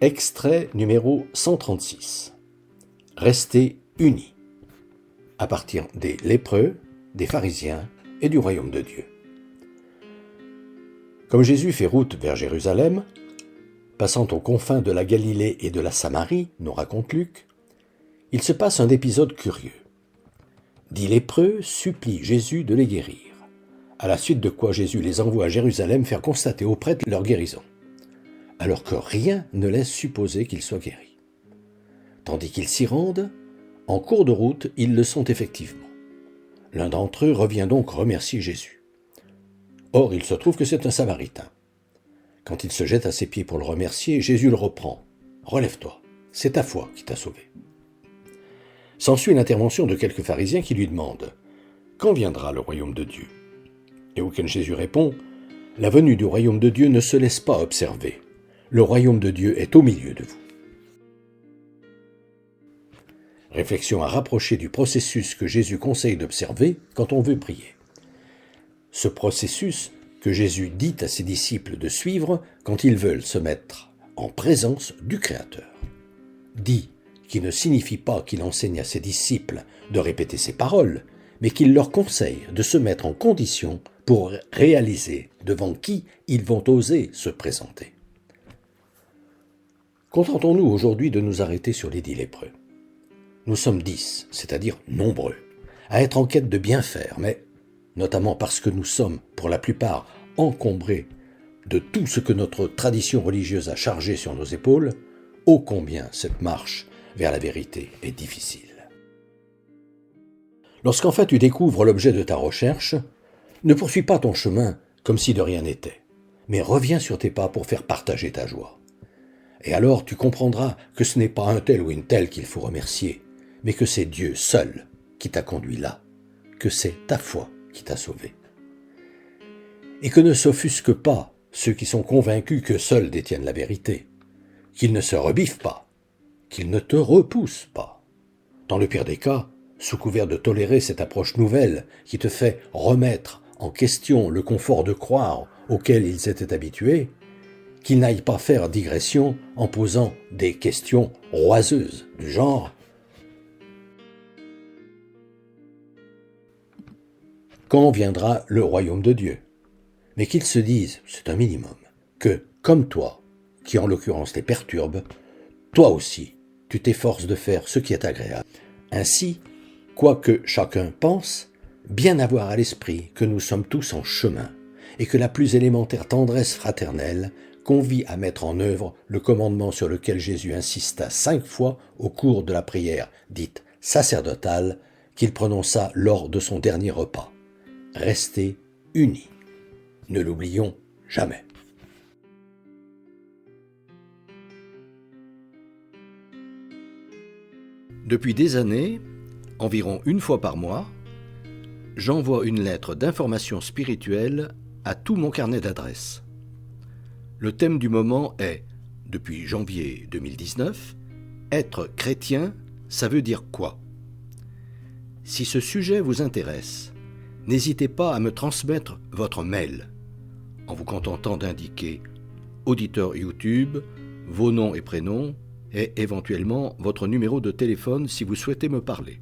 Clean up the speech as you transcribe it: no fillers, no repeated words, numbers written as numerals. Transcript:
Extrait numéro 136. Restez unis. À partir des lépreux, des pharisiens et du royaume de Dieu. Comme Jésus fait route vers Jérusalem, passant aux confins de la Galilée et de la Samarie, nous raconte Luc, il se passe un épisode curieux. 10 lépreux supplient Jésus de les guérir, à la suite de quoi Jésus les envoie à Jérusalem faire constater aux prêtres leur guérison, alors que rien ne laisse supposer qu'ils soient guéris. Tandis qu'ils s'y rendent, en cours de route, ils le sont effectivement. L'un d'entre eux revient donc remercier Jésus. Or, il se trouve que c'est un Samaritain. Quand il se jette à ses pieds pour le remercier, Jésus le reprend. « Relève-toi, c'est ta foi qui t'a sauvé. » S'ensuit l'intervention de quelques pharisiens qui lui demandent « Quand viendra le royaume de Dieu ?» Et auquel Jésus répond « La venue du royaume de Dieu ne se laisse pas observer. Le royaume de Dieu est au milieu de vous. » Réflexion à rapprocher du processus que Jésus conseille d'observer quand on veut prier. Ce processus que Jésus dit à ses disciples de suivre quand ils veulent se mettre en présence du Créateur. Dit qui ne signifie pas qu'il enseigne à ses disciples de répéter ses paroles, mais qu'il leur conseille de se mettre en condition pour réaliser devant qui ils vont oser se présenter. Contentons-nous aujourd'hui de nous arrêter sur les 10 lépreux. Nous sommes 10, c'est-à-dire nombreux, à être en quête de bien faire, mais notamment parce que nous sommes, pour la plupart, encombrés de tout ce que notre tradition religieuse a chargé sur nos épaules, ô combien cette marche vers la vérité est difficile. Lorsqu'enfin tu découvres l'objet de ta recherche, ne poursuis pas ton chemin comme si de rien n'était, mais reviens sur tes pas pour faire partager ta joie. Et alors tu comprendras que ce n'est pas un tel ou une telle qu'il faut remercier, mais que c'est Dieu seul qui t'a conduit là, que c'est ta foi qui t'a sauvé. Et que ne s'offusquent pas ceux qui sont convaincus que seuls détiennent la vérité, qu'ils ne se rebiffent pas, qu'ils ne te repoussent pas. Dans le pire des cas, sous couvert de tolérer cette approche nouvelle qui te fait remettre en question le confort de croire auquel ils étaient habitués, qu'ils n'aillent pas faire digression en posant des questions oiseuses du genre « Quand viendra le royaume de Dieu ?» Mais qu'ils se disent, c'est un minimum, que, comme toi, qui en l'occurrence les perturbe, toi aussi, tu t'efforces de faire ce qui est agréable. Ainsi, quoique chacun pense, bien avoir à l'esprit que nous sommes tous en chemin et que la plus élémentaire tendresse fraternelle convie à mettre en œuvre le commandement sur lequel Jésus insista 5 fois au cours de la prière dite sacerdotale qu'il prononça lors de son dernier repas. Restez unis. Ne l'oublions jamais. Depuis des années, environ 1 fois par mois, j'envoie une lettre d'information spirituelle à tout mon carnet d'adresses. Le thème du moment est, depuis janvier 2019, « Être chrétien, ça veut dire quoi ?» Si ce sujet vous intéresse, n'hésitez pas à me transmettre votre mail, en vous contentant d'indiquer auditeur YouTube, vos noms et prénoms, et éventuellement votre numéro de téléphone si vous souhaitez me parler.